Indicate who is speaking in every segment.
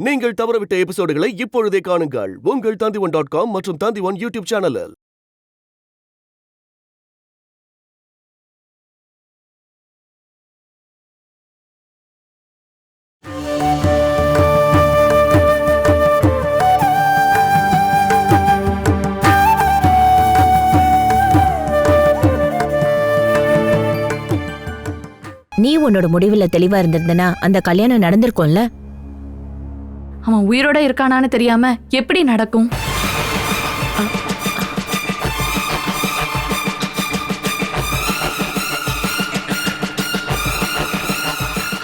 Speaker 1: நீங்கள் தவறவிட்ட எபிசோடுகளை இப்பொழுதே காணுங்கள் உங்கள் Tandivan.com மற்றும் Tandivan யூடியூப் சேனலில்.
Speaker 2: நீ உன்னோட முடிவுல தெளிவா இருந்திருந்தனா அந்த கல்யாணம் நடந்திருக்கும்ல.
Speaker 3: அவன் உயிரோட இருக்கானான்னு தெரியாம எப்படி நடக்கும்?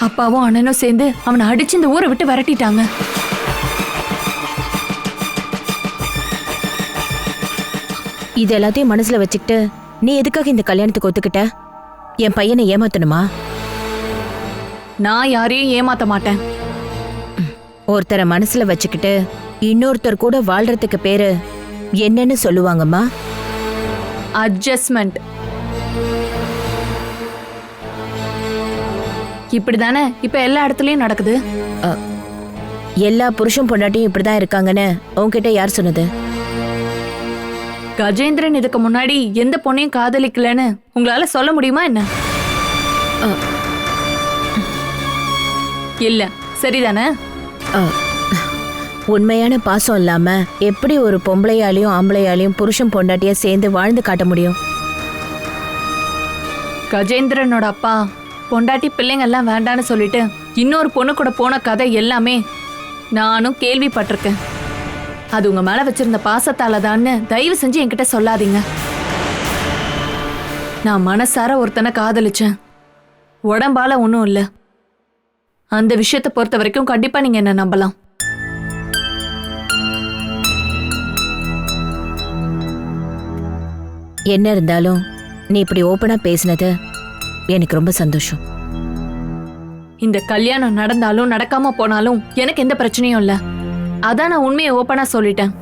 Speaker 3: அப்பாவும் அண்ணனும் சேர்ந்து அவனை அடிச்சு இந்த ஊரை விட்டு விரட்டிட்டாங்க.
Speaker 2: இது எல்லாத்தையும் மனசுல வச்சுக்கிட்டு நீ எதுக்காக இந்த கல்யாணத்துக்கு ஒத்துக்கிட்ட? என் பையனை ஏமாத்தணுமா?
Speaker 3: நான் யாரையும் ஏமாத்த மாட்டேன்.
Speaker 2: ஒருத்தரை மனசுல வச்சுக்கிட்டு இன்னொருத்தர் கூட வாழ்றதுக்கு பேரு என்னன்னு சொல்லுவாங்கம்மா?
Speaker 3: அட்ஜஸ்ட்மெண்ட். இப்படிதானே இப்ப எல்லா இடத்துலயும் நடக்குது.
Speaker 2: எல்லா புருஷன் பொண்டாட்டியும் இப்படிதான் இருக்காங்கன்னு உன்கிட்ட யார் சொன்னது?
Speaker 3: கஜேந்திரன் இதுக்கு முன்னாடி எந்த பொண்ணையும் காதலிக்கலன்னு உங்களால சொல்ல முடியுமா என்ன? இல்ல, சரிதானே?
Speaker 2: உண்மையான பாசம் இல்லாம எப்படி ஒரு பொம்பளையாலையும் ஆம்பளையாலையும் புருஷன் பொண்டாட்டிய சேர்ந்து வாழ்ந்து காட்ட முடியும்?
Speaker 3: கஜேந்திரனோட அப்பா பொண்டாட்டி பிள்ளைங்க எல்லாம் வேண்டான்னு சொல்லிட்டு இன்னொரு பொண்ணு கூட போன கதை எல்லாமே நானும் கேள்விப்பட்டிருக்கேன். அது உங்க மேல வச்சிருந்த பாசத்தாலதான்னு தயவு செஞ்சு என்கிட்ட சொல்லாதீங்க. நான் மனசார ஒருத்தனை காதலிச்சேன், உடம்பால ஒன்றும் இல்லை. அந்த விஷயத்தை பொறுத்த வரைக்கும் கண்டிப்பா நீங்க என்ன நம்பலாம்.
Speaker 2: என்ன இருந்தாலும் நீ இப்படி ஓப்பனா பேசினது எனக்கு ரொம்ப சந்தோஷம்.
Speaker 3: இந்த கல்யாணம் நடந்தாலும் நடக்காம போனாலும் எனக்கு எந்த பிரச்சனையும் இல்ல. அதான் நான் உண்மையை ஓப்பனா சொல்லிட்டேன்.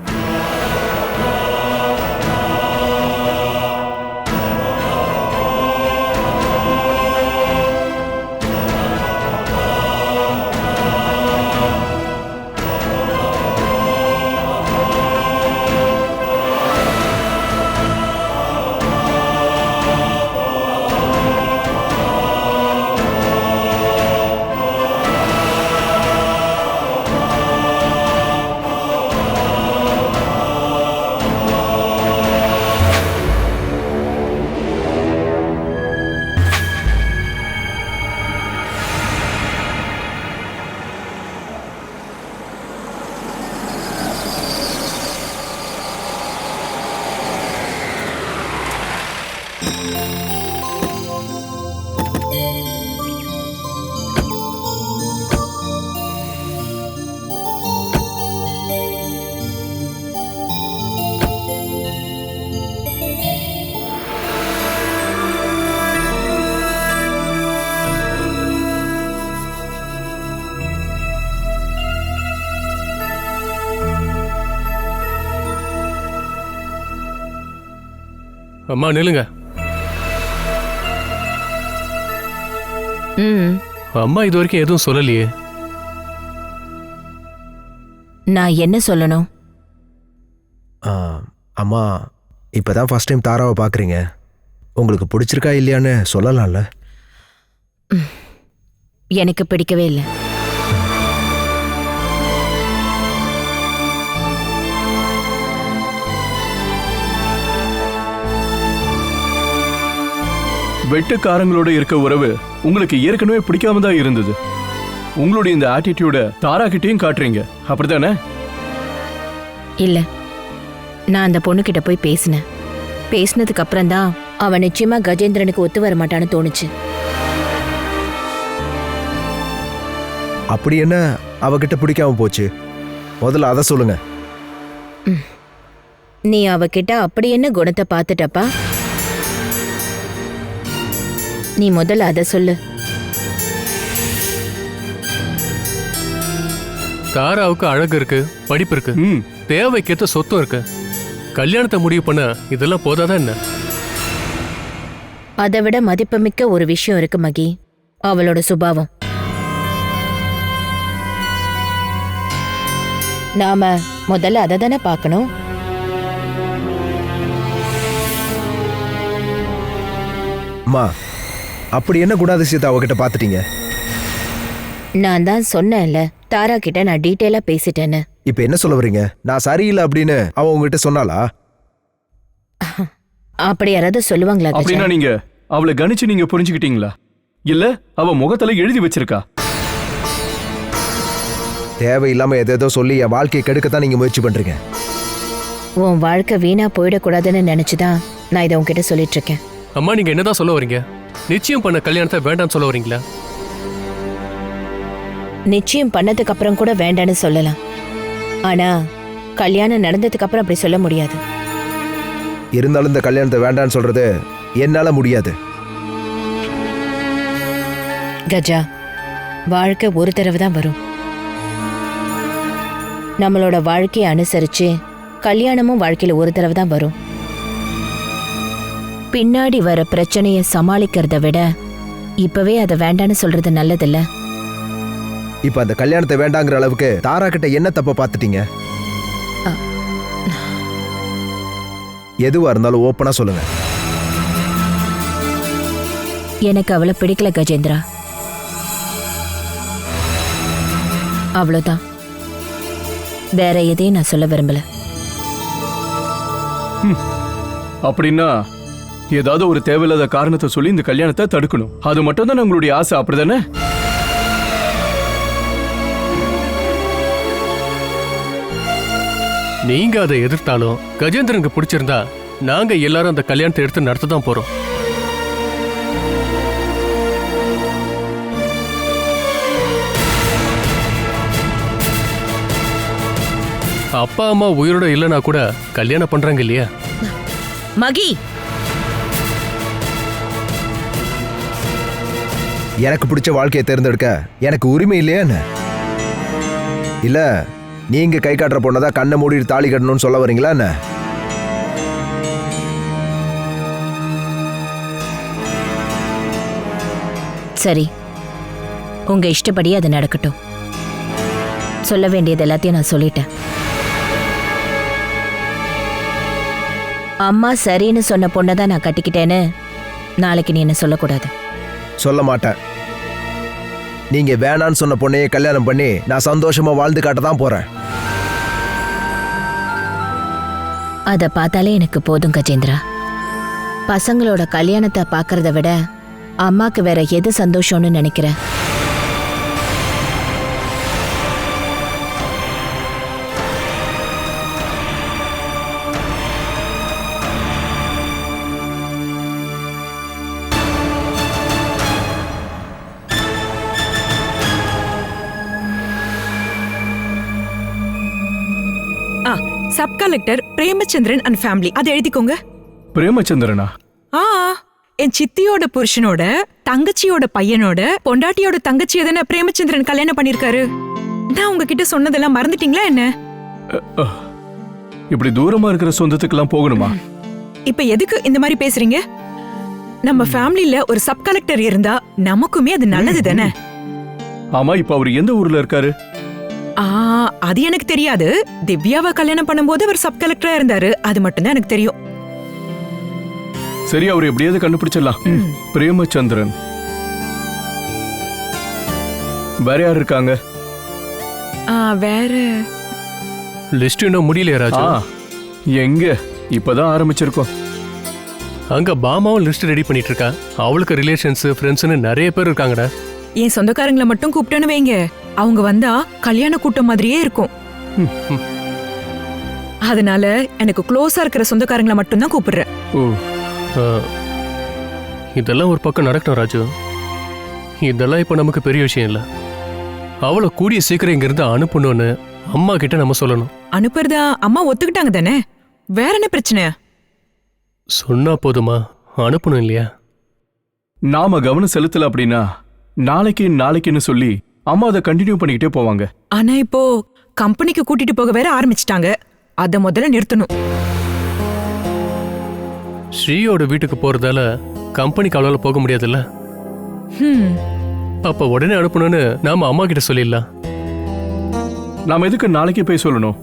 Speaker 4: அம்மா நில்லுங்க. அம்மா இது வரைக்கும் எதுவும் சொல்லலையே.
Speaker 2: நான் என்ன சொல்லணும்?
Speaker 5: அம்மா இப்பதான் ஃபர்ஸ்ட் டைம் தாராவை பார்க்குறீங்க. உங்களுக்கு பிடிச்சிருக்கா இல்லையான்னு சொல்லலாம்ல?
Speaker 2: எனக்கு பிடிக்கவே இல்லை.
Speaker 6: வெட்டுக்காரங்களோட இருக்க உறவு உங்களுக்கு ஏற்கனவே பிடிக்காம தான் இருந்தது. உங்களுடைய இந்த ஆட்டிடியூட தாரா கிட்டையும் காட்டுறீங்க, அப்படித்தானே?
Speaker 2: இல்ல, நான் அந்த பொண்ணுகிட்ட போய் பேசினேன். பேசினதுக்கு அப்புறம் தான் அவன் நிச்சயமா கஜேந்திரனுக்கு ஒத்து வர மாட்டான்னு தோணுச்சு.
Speaker 5: அப்படி என்ன அவகிட்ட பிடிக்காம போச்சு? முதல்ல அதை சொல்லுங்க.
Speaker 2: நீ அவகிட்ட அப்படி என்ன குணத்தை பார்த்துட்டப்பா? நீ முதல்ல அதை சொல்லு.
Speaker 4: தாராவுக்கு அழகு இருக்கு, படிப்பு இருக்கு, தேவைக்கேற்ற சொத்தும் இருக்கு. கல்யாணத்தை முடிவு பண்ண இதெல்லாம் போதாதான் என்ன?
Speaker 2: அதை விட மதிப்புமிக்க ஒரு விஷயம் இருக்கு மகி, அவளோட சுபாவம். நாம முதல்ல அதை தானே பார்க்கணும்.
Speaker 5: அம்மா, அப்படி என்ன குணாதிசயத்தை அவகிட்ட பார்த்துட்டீங்க?
Speaker 2: நான் தான் சொன்னேன்ல, தாரா கிட்ட நான் டீட்டெயிலா பேசிட்டேன்னு.
Speaker 5: இப்ப என்ன சொல்ல வரீங்க? நான் சரியில்லை அப்படின்னு அவ உங்ககிட்ட சொன்னாளா?
Speaker 2: அப்படி யாராவது சொல்லுவாங்களா கஜா?
Speaker 6: அப்படின்னா நீங்க அவளை கணிச்சு நீங்க புரிஞ்சுக்கிட்டீங்களா? இல்ல அவ முகத்துல எழுதி வச்சிருக்கா?
Speaker 5: தேவையில்லாம எதேதோ சொல்லி என் வாழ்க்கையை கெடுக்கத்தான் நீங்க முயற்சி பண்றீங்க.
Speaker 2: உன் வாழ்க்கை வீணா போயிடக்கூடாதுன்னு நினைச்சுதான் நான் இதை உன்கிட்ட சொல்லிட்டு இருக்கேன்.
Speaker 4: அம்மா நீங்க என்னதான் சொல்ல வரீங்க? நிச்சயம் பண்ண கல்யாணத்தை வேண்டாம்னு சொல்ல வரீங்களா?
Speaker 2: நிச்சயம் பண்ணதுக்கு அப்புறம் கூட வேண்டான்னு சொல்லலாம். ஆனா கல்யாணம் நடந்ததுக்கு அப்புறம் அப்படி சொல்ல முடியாது.
Speaker 5: இருந்தாலும் இந்த கல்யாணத்தை வேண்டான்னு சொல்றது என்னால முடியாது.
Speaker 2: கஜா, வாழ்க்கை ஒரு தடவை தான் வரும். நம்மளோட வாழ்க்கையை அனுசரிச்சு கல்யாணமும் வாழ்க்கையில ஒரு தடவை தான் வரும். பின்னாடி வர பிரச்சனையை சமாளிக்கிறத விட இப்பவே அதை வேண்டான்னு சொல்றது நல்லதில்ல.
Speaker 5: இப்ப அந்த கல்யாணத்தை வேண்டாங்கிற அளவுக்கு தாரா கிட்ட என்ன தப்ப பார்த்துட்டீங்க? எதுவா இருந்தாலும் ஓப்பனா சொல்லுங்க.
Speaker 2: எனக்கு அவளை பிடிக்கல கஜேந்திரா, அவ்வளவுதான். வேற எதையும் நான் சொல்ல விரும்பல.
Speaker 6: அப்படின்னா ஏதாவது ஒரு தேவையில்லாத காரணத்தை சொல்லி இந்த கல்யாணத்தை தடுக்கணும். அது மட்டும் தான் உங்களுடைய ஆசை, அப்படிதானே?
Speaker 4: நீங்க அதை எதிர்த்தாலும் கஜேந்திரனுக்கு பிடிச்சிருந்தா நாங்க எல்லாரும் அந்த கல்யாணத்தை எடுத்து நடத்த தான் போறோம். அப்பா அம்மா உயிரோட இல்லைனா கூட கல்யாணம் பண்றாங்க இல்லையா?
Speaker 2: மகி,
Speaker 5: எனக்கு பிடிச்ச வாழ்க்கையை தேர்ந்தெடுக்க எனக்கு உரிமை இல்லையா என்ன? இல்ல நீங்க கை காட்டுற பொண்ணதான் கண்ணை மூடி தாலி கட்டணும்னு சொல்ல வரீங்களா என்ன?
Speaker 2: சரி, உங்க இஷ்டப்படி அது நடக்கட்டும். சொல்ல வேண்டியது எல்லாத்தையும் நான் சொல்லிட்டேன். அம்மா சரின்னு சொன்ன பொண்ணை தான் நான் கட்டிக்கிட்டேன்னு நாளைக்கு நீ என்ன சொல்லக்கூடாது.
Speaker 5: சொல்ல மாட்டேன். நீங்க வேணான்னு சொன்ன பொண்ணையே கல்யாணம் பண்ணி நான் சந்தோஷமா வாழ்ந்து காட்ட தான் போறேன்.
Speaker 2: அதை பார்த்தாலே எனக்கு போதும் கஜேந்திரா. பசங்களோட கல்யாணத்தை பார்க்கறத விட அம்மாக்கு வேற எது சந்தோஷம்னு நினைக்கிற?
Speaker 7: Sub collector Premachandran and family, அதை எழுதிக்கோங்க.
Speaker 6: பிரேமச்சந்திரனா?
Speaker 7: ஆ, என் சித்தியோட புருஷனோட தங்கச்சியோட பையனோட பொண்டாட்டியோட தங்கச்சியை தானே பிரேமச்சந்திரன் கல்யாணம் பண்ணிருக்காரு. நான் உங்ககிட்ட சொன்னதெல்லாம் மறந்துட்டீங்களா என்ன?
Speaker 6: இப்படி தூரமா இருக்கிற சொந்தத்துக்கெல்லாம் போகணுமா?
Speaker 7: இப்ப எதுக்கு இந்த மாதிரி பேசுறீங்க? நம்ம ஃபேமிலில ஒரு சப் கலெக்டர் இருந்தா நமக்குமே அது நல்லது தானே.
Speaker 6: ஆமா, இப்ப அவர் எந்த ஊர்ல இருக்காரு?
Speaker 7: அது எனக்கு தெரியாது. திவ்யாவை கல்யாணம் பண்ணும்போது அவர் சப் கலெக்டரா இருந்தாரு, அது மட்டும்தான் எனக்கு தெரியும்.
Speaker 6: சரி, அவர் எப்படியாவது கண்டுபிடிச்சிடலாம். பிரேமச்சந்திரன். வேற யார் இருக்காங்க?
Speaker 7: வேற
Speaker 4: லிஸ்ட் இன்னும் முடியலையா ராஜா?
Speaker 6: எங்க இப்பதான் ஆரம்பிச்சிருக்கோம்.
Speaker 4: அங்க பாமாவும் லிஸ்ட் ரெடி பண்ணிட்டு இருக்கா. அவளுக்கு ரிலேஷன்ஸ் ஃப்ரெண்ட்ஸ்னு நிறைய பேர் இருக்காங்கடா.
Speaker 7: என் சொந்தக்காரங்களை மட்டும் கூப்பிட்டேன்னு வைங்க, அவங்க வந்தா கல்யாண கூட்டம் மாதிரியே இருக்கும். அதனால எனக்கு க்ளோஸா இருக்கிற சொந்தக்காரங்களை மட்டும் தான் கூப்பிடுறேன்.
Speaker 4: இதெல்லாம் ஒரு பக்கம் நடக்கணும் ராஜு. இதெல்லாம் இப்ப நமக்கு பெரிய விஷயம் இல்ல. அவளை கூடிய சீக்கிரம் இங்க இருந்து அனுப்பணும்னு அம்மா கிட்ட நம்ம சொல்லணும்.
Speaker 7: அனுப்புறதா அம்மா ஒத்துக்கிட்டாங்க தானே, வேற என்ன பிரச்சனை?
Speaker 4: சொன்னா போதுமா? அனுப்பணும் இல்லையா?
Speaker 6: நாம கவனம் செலுத்தல அப்படின்னா நாளைக்குன்னு சொல்லி அம்மா அதை கண்டினியூ பண்ணிக்கிட்டே போவாங்க.
Speaker 7: ஆனா இப்போ கம்பெனிக்கு கூட்டிட்டு போக வேற ஆரம்பிச்சிட்டாங்க, அத முதல்ல நிறுத்தணும்.
Speaker 4: ஸ்ரீயோட வீட்டுக்கு போறதால கம்பெனிக்கு அவளால போக முடியாதுல்ல. அப்ப உடனே அனுப்பணும்னு நாம அம்மா கிட்ட சொல்லிடலாம்.
Speaker 6: நாம எதுக்கு நாளைக்கு போய் சொல்லணும்?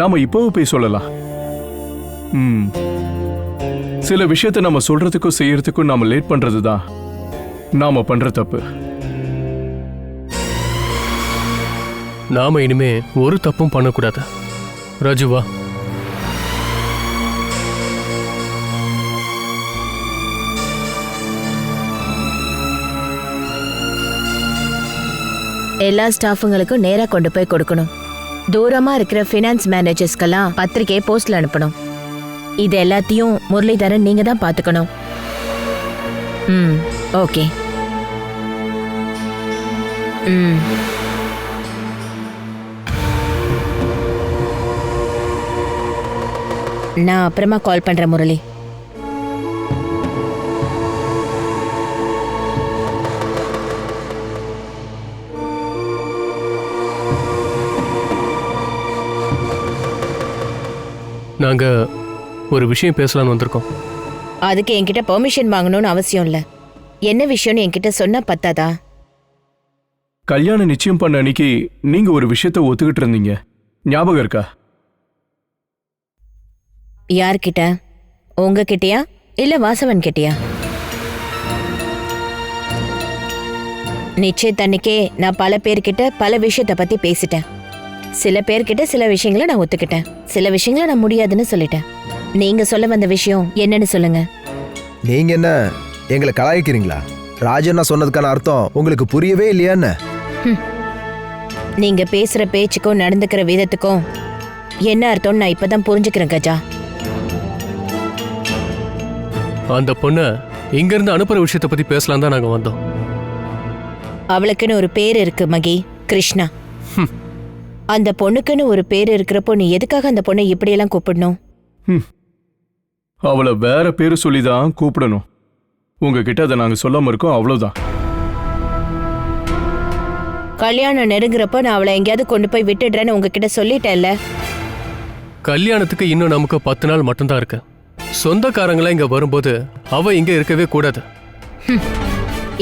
Speaker 6: நாம இப்பவும் போய் சொல்லலாம். சில விஷயத்தை நம்ம சொல்றதுக்கும் செய்யறதுக்கும் நாம லேட் பண்றதுதான் நாம பண்ற தப்பு.
Speaker 4: நாம இனிமே ஒரு தப்பும் பண்ணக்கூடாது. ராஜுவா,
Speaker 2: எல்லா ஸ்டாஃபுங்களுக்கும் நேரா கொண்டு போய் கொடுக்கணும். தூரமா இருக்கிற ஃபினான்ஸ் மேனேஜர்ஸ்க்கெல்லாம் பத்திரிக்கையை போஸ்ட்ல அனுப்பணும். இது எல்லாத்தையும் முரளிதரன் நீங்க தான் பாத்துக்கணும். ஓகே. நான் அப்புறமா கால் பண்றேன் முரளி.
Speaker 4: நாங்க ஒரு விஷயம் பேசலாம்னு வந்திருக்கோம்.
Speaker 2: அதுக்கு என்கிட்ட பெர்மிஷன் வாங்கணும்னு அவசியம் இல்ல. என்ன விஷயம்னு என்கிட்ட சொன்னா பத்தாதா?
Speaker 6: கல்யாணம் நிச்சயம் பண்ண அன்னைக்கு நீங்க ஒரு விஷயத்த ஒத்துக்கிட்டு இருந்தீங்க, ஞாபகம் இருக்கா?
Speaker 2: யார்கிட்ட? உங்ககிட்டயா இல்ல வாசவன் கிட்டயா? நிச்சயத்தன்னைக்கே நான் பல பேர்கிட்ட பல விஷயத்த பத்தி பேசிட்டேன். சில பேர்கிட்ட சில விஷயங்களை நான் ஒத்துக்கிட்டேன், சில விஷயங்களை நான் முடியாதுன்னு சொல்லிட்டேன். நீங்க சொல்ல வந்த விஷயம் என்னன்னு சொல்லுங்க.
Speaker 5: நீங்க என்ன எங்களை கலாய்க்கிறீங்களா? ராஜண்ணா சொன்னதுக்கான அர்த்தம் உங்களுக்கு புரியவே இல்லையான்னு?
Speaker 2: நீங்க பேசுற பேச்சுக்கும் நடந்துக்கிற விதத்துக்கும் என்ன அர்த்தம் நான் இப்பதான் புரிஞ்சுக்கிறேன் கஜா.
Speaker 4: அந்த பொண்ணை இங்க இருந்து அனுப்புற விஷயத்தை பத்தி பேசலாம் தான் நாங்க வந்தோம்.
Speaker 2: அவளுக்குன்னு ஒரு பேர் இருக்கு மகி, கிருஷ்ணா. அந்த பொண்ணுக்குன்னு ஒரு பேர் இருக்கிறப்போ நீ எதுக்காக அந்த பொண்ணை இப்படியெல்லாம் கூப்பிடணும்?
Speaker 6: அவளை வேற பேரு சொல்லிதான் கூப்பிடணும். உங்ககிட்ட அதை நாங்க சொல்லாம இருக்கோம், அவ்வளவுதான்.
Speaker 2: கல்யாணம் நெருங்குறப்போ நான் அவளை எங்கேயாவது கொண்டு போய் விட்டுடுறேன்னு உங்ககிட்ட சொல்லிட்டேன்ல.
Speaker 4: கல்யாணத்துக்கு இன்னும் நமக்கு 10 நாள் மட்டும்தான் இருக்கு. சொந்தக்காரங்களா இங்க வரும்போது அவ இங்க இருக்கவே கூடாது.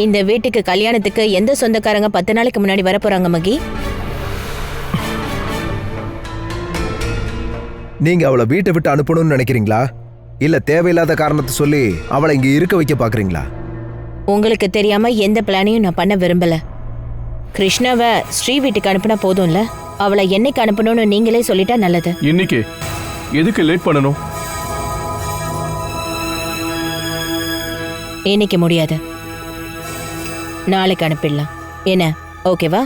Speaker 2: இந்த வீட்டுக்கு கல்யாணத்துக்கு எந்த சொந்தக்காரங்க 10 நாளைக்கு முன்னாடி வரப்போறாங்க மகி?
Speaker 5: நீங்க அவளை வீட்டை விட்டு அனுப்பணும்னு நினைக்கிறீங்களா? இல்ல தேவையில்லாத காரணத்தை சொல்லி அவளை இங்க இருக்க வைக்க பாக்குறீங்களா?
Speaker 2: உங்களுக்கு தெரியாம எந்த பிளானையும் நான் பண்ண விரும்பல. கிருஷ்ணாவை ஸ்ரீ வீட்டுக்கு அனுப்புனா போதும்ல. அவளை என்னைக்கு அனுப்பணும்னு நீங்களே சொல்லிட்டா நல்லது.
Speaker 6: இன்னைக்கு எதுக்கு லேட் பண்ணணும்?
Speaker 2: இன்னைக்கு முடியாது, நாளைக்கு அனுப்பிடலாம். என்ன ஓகேவா?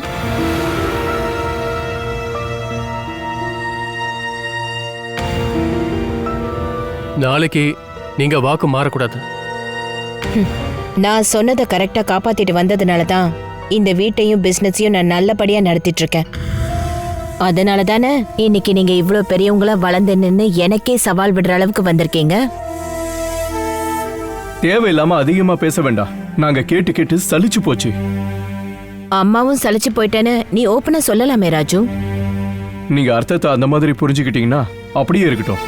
Speaker 4: நாளைக்கு நீங்க வாக்கு மாறக்கூடாது.
Speaker 2: நான் சொன்னதை கரெக்டா காப்பாத்திட்டு வந்ததுனால தான் இந்த வீட்டையும் பிசினஸையும் நான் நல்லபடியா நடத்திட்டு இருக்கேன். அதனால தானே இன்னைக்கு நீங்க இவ்ளோ பெரியவங்களா வளர்ந்து நின்னு எனக்கே சவால் விடுற அளவுக்கு வந்திருக்கீங்க.
Speaker 6: தேவையில்லாம அதிகமா பேச வேண்டாம். நாங்க கேட்டு கேட்டு சலிச்சு போச்சு.
Speaker 2: அம்மாவும் சலிச்சு போயிட்டேன்னு நீ ஓப்பனா சொல்லலாமே ராஜு.
Speaker 6: நீங்க அர்த்தத்தை அந்த மாதிரி புரிஞ்சுக்கிட்டீங்கன்னா அப்படியே இருக்கட்டும்.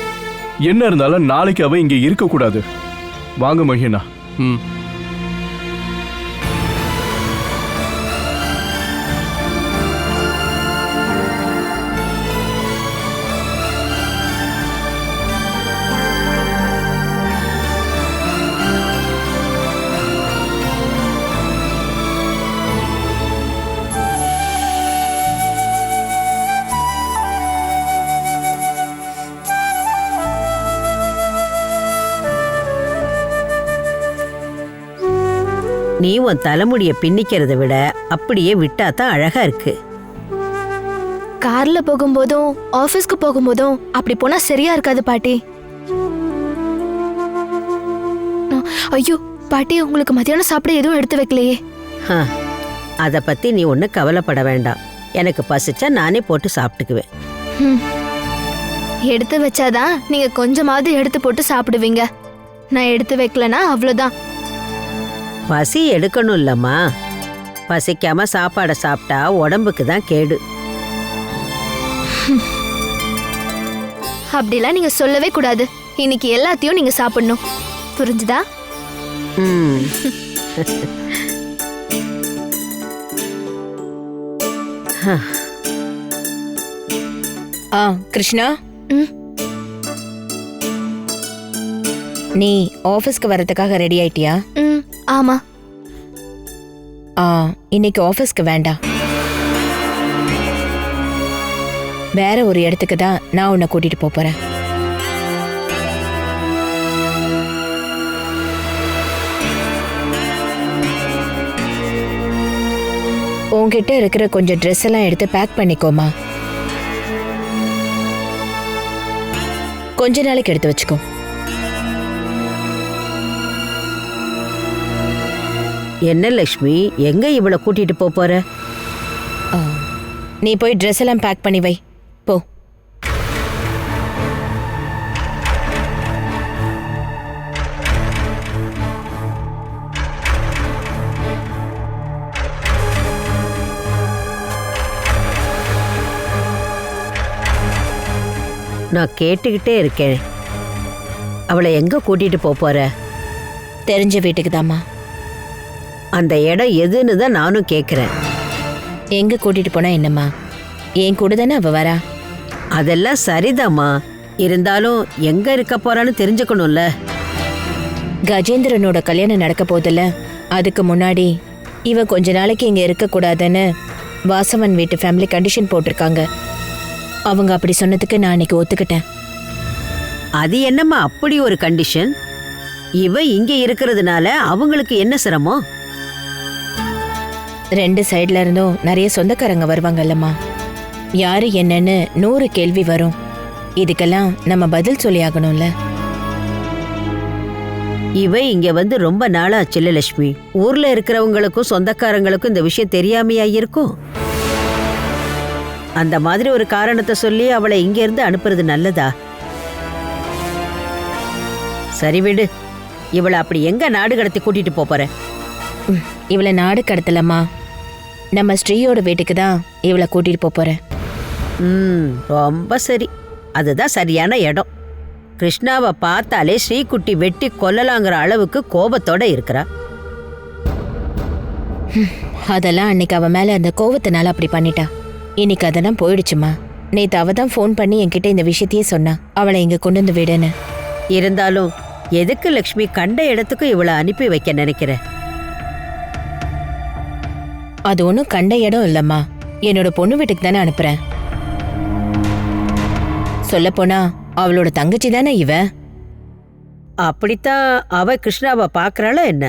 Speaker 6: என்ன இருந்தாலும் நாளைக்கு அவ இங்க இருக்க கூடாது. வாங்க மகினா.
Speaker 8: நீ உன் தலைமுடிய பின்னிக்கிறத விட அப்படியே விட்டாதான் அழகா இருக்கு.
Speaker 9: கார்ல போகும்போதும் ஆபீஸ்க்கு போகும்போதும் அப்படி போனா சரியா இருக்காது பாட்டி. ஐயோ பாட்டி, உங்களுக்கு மத்தியானம் சாப்பிட எதுவும் எடுத்து வைக்கலையே?
Speaker 8: அத பத்தி நீ ஒன்னும் கவலைப்பட வேண்டாம். எனக்கு பசிச்சா நானே போட்டு சாப்பிட்டுக்குவேன்.
Speaker 9: எடுத்து வச்சாதான் நீங்க கொஞ்சமாவது எடுத்து போட்டு சாப்பிடுவீங்க. நான் எடுத்து வைக்கலனா அவ்வளவுதான்.
Speaker 8: பசி எடுக்கணும் இல்லம்மா. பசிக்காம சாப்பாடை சாப்பிட்டா உடம்புக்கு தான் கேடு.
Speaker 9: அப்படிலாம் நீங்க சொல்லவே கூடாது. இன்னைக்கு எல்லாத்தையும் நீங்க சாப்பிடணும், புரிஞ்சுதா?
Speaker 2: கிருஷ்ணா,
Speaker 9: ம்.
Speaker 2: நீ ஆபீஸ்க்கு வரதுக்காக ரெடி ஆயிட்டியா?
Speaker 9: ம் ஆமா.
Speaker 2: இன்னைக்கு ஆபீஸ்க்கு வேண்டாம். வேற ஒரு இடத்துக்கு தான் நான் உன்னை கூட்டிட்டு போறேன். உன்கிட்ட இருக்கிற கொஞ்சம் ட்ரெஸ் எல்லாம் எடுத்து பேக் பண்ணிக்கோமா. கொஞ்ச நாளைக்கு எடுத்து வச்சுக்கோ.
Speaker 8: என்ன லக்ஷ்மி, எங்க இவளை கூட்டிட்டு போற?
Speaker 2: நீ போய் ட்ரெஸ் எல்லாம் பேக் பண்ணி வை போ.
Speaker 8: நான் கேட்டுக்கிட்டே இருக்கேன். அவளை எங்க கூட்டிட்டு போற?
Speaker 2: தெரிஞ்ச வீட்டுக்கு தாம்மா.
Speaker 8: அந்த இடம் எதுன்னு தான் நானும் கேக்குறேன்.
Speaker 2: எங்க கூட்டிட்டு போனா என்னம்மா? என் கூட தானே அவ வரா.
Speaker 8: அதெல்லாம் சரிதாம்மா, இருந்தாலும் எங்க இருக்க போறான்னு தெரிஞ்சுக்கணும்ல.
Speaker 2: கஜேந்திரனோட கல்யாணம் நடக்க போதில்ல, அதுக்கு முன்னாடி இவ கொஞ்ச நாளைக்கு இங்க இருக்க கூடாதுன்னு வாசவன் வீட்டு ஃபேமிலி கண்டிஷன் போட்டிருக்காங்க. அவங்க அப்படி சொன்னதுக்கு நான் அன்னைக்கு ஒத்துக்கிட்டேன்.
Speaker 8: அது என்னம்மா அப்படி ஒரு கண்டிஷன்? இவ இங்க இருக்கிறதுனால அவங்களுக்கு என்ன சிரமம்?
Speaker 2: ரெண்டு சைட்ல இருந்தும் நிறைய சொந்தக்காரங்க வருவாங்கல்லம்மா. யாரு என்னன்னு 100 கேள்வி வரும். இதுக்கெல்லாம் நம்ம பதில் சொல்லி ஆகணும்ல.
Speaker 8: இவ இங்க வந்து ரொம்ப நாளாச்சுல்ல லட்சுமி. ஊர்ல இருக்கிறவங்களுக்கும் சொந்தக்காரங்களுக்கும் இந்த விஷயம் தெரியாமையா இருக்கும்? அந்த மாதிரி ஒரு காரணத்தை சொல்லி அவளை இங்க இருந்து அனுப்புறது நல்லதா? சரி விடு, இவளை அப்படி எங்க நாடு கடத்தி கூட்டிட்டு போற?
Speaker 2: இவளை நாடு கடத்தலம்மா, நம்ம ஸ்ரீயோட வீட்டுக்கு தான் இவளை கூட்டிட்டு போறேன்.
Speaker 8: ரொம்ப சரி, அதுதான் சரியான இடம். கிருஷ்ணாவை பார்த்தாலே ஸ்ரீகுட்டி வெட்டி கொல்லலாங்கிற அளவுக்கு கோபத்தோட இருக்கிறா.
Speaker 2: அதெல்லாம் அன்னைக்கு அவ மேல அந்த கோவத்தினால அப்படி பண்ணிட்டா. இன்னைக்கு அதெல்லாம் போயிடுச்சுமா. நேத்து அவ தான் ஃபோன் பண்ணி என்கிட்ட இந்த விஷயத்தையே சொன்னா, அவளை இங்க கொண்டு வந்து விடுன்னு.
Speaker 8: இருந்தாலும் எதுக்கு லக்ஷ்மி கண்ட இடத்துக்கு இவளை அனுப்பி வைக்க நினைக்கிற?
Speaker 2: அது ஒன்றும் கண்ட இடம் இல்லம்மா, என்னோட பொண்ணு வீட்டுக்கு தானே அனுப்புறேன். சொல்லப்போனா அவளோட தங்கச்சி தானே இவ.
Speaker 8: அப்படித்தான் அவ கிருஷ்ணாவை பார்க்கறாளா என்ன?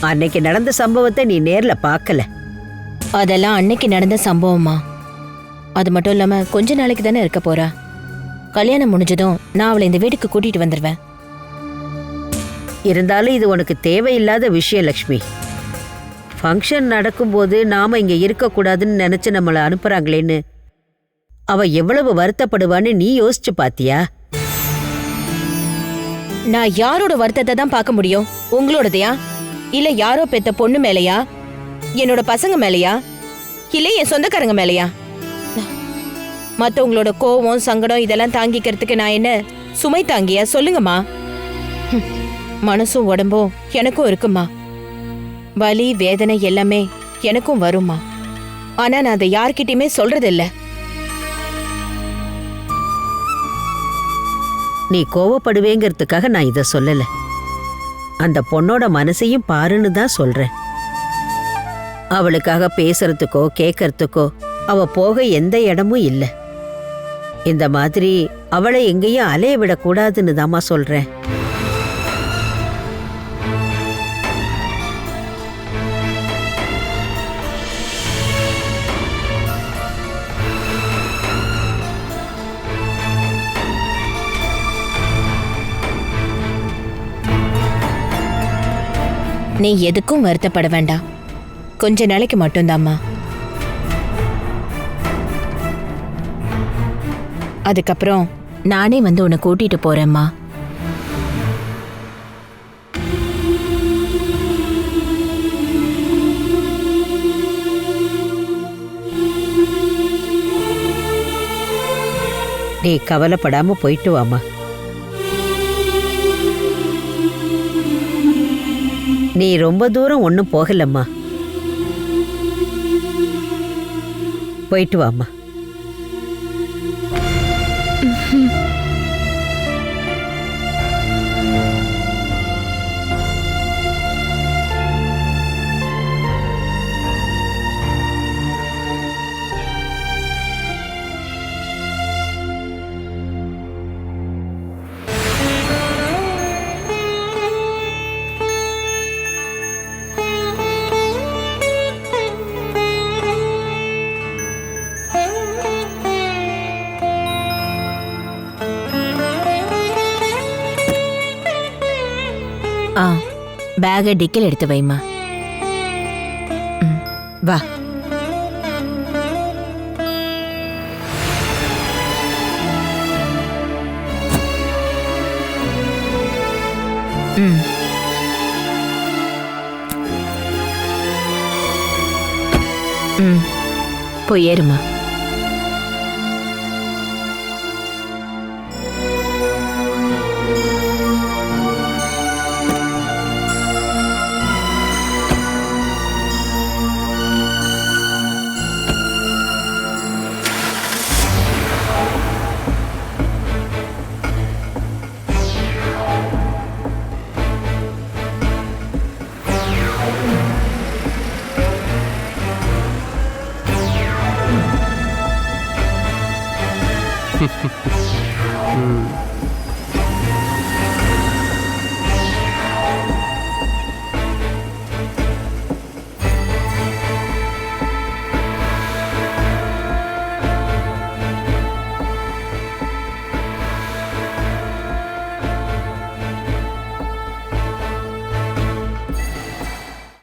Speaker 8: அன்னைக்கு நடந்த சம்பவத்தை நீ நேர்ல பார்க்கல.
Speaker 2: அதெல்லாம் அன்னைக்கு நடந்த சம்பவமா? அது மட்டும் இல்லாம கொஞ்ச நாளைக்கு தானே இருக்க போறா. கல்யாணம் முடிஞ்சதும் நான் அவளை இந்த வீட்டுக்கு கூட்டிட்டு வந்துடுவேன்.
Speaker 8: இருந்தாலும் இது உனக்கு தேவையில்லாத விஷயம் லக்ஷ்மி. ஃபங்க்ஷன் நடக்கும்போது நாம இங்க இருக்கக்கூடாதுன்னு நினைச்சு நம்மளை அனுப்புறாங்களேன்னு அவ எவ்வளவு வருத்தப்படுவான்னு நீ யோசிச்சு பாத்தியா?
Speaker 2: நான் யாரோட வருத்தத்தை தான் பார்க்க முடியும்? உங்களோடதையா? இல்ல யாரோ பெத்த பொண்ணு மேலையா? என்னோட பசங்க மேலையா? இல்ல என் சொந்தக்காரங்க மேலையா? மத்தவங்களோட கோவம் சங்கடம் இதெல்லாம் தாங்கிக்கிறதுக்கு நான் என்ன சுமை தாங்கியா? சொல்லுங்கம்மா. மனசும் உடம்பும் எனக்கும் இருக்குமா. வலி வேதனை எல்லாமே எனக்கும் வருமா. ஆனா நான் அதை யார்கிட்டயுமே சொல்றதில்ல.
Speaker 8: நீ கோவப்படுவேங்கிறதுக்காக நான் இதை சொல்லல. அந்த பொண்ணோட மனசையும் பாருன்னு தான் சொல்றேன். அவளுக்காக பேசுறதுக்கோ கேட்கறதுக்கோ அவ போக எந்த இடமும் இல்லை. இந்த மாதிரி அவளை எங்கேயும் அலைய விடக்கூடாதுன்னு தாம்மா சொல்றேன்.
Speaker 2: நீ எதுக்கும் வருத்தப்பட வேண்டாம். கொஞ்ச நாளைக்கு மட்டும்தாம்மா. அதுக்கப்புறம் நானே வந்து உன்னை கூட்டிட்டு போறேம்மா.
Speaker 8: நீ கவலைப்படாம போயிட்டு வாமா. நீ ரொம்ப தூரம் ஒன்றும் போகலம்மா. போயிட்டு வாம்மா.
Speaker 2: ஆ பேகை டிக்கில் எடுத்து வைமா. வா. போய் ஏறுமா.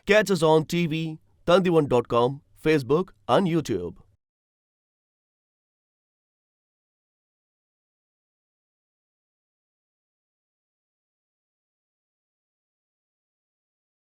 Speaker 1: Catch us on TV, Tandivan.com, Facebook and YouTube.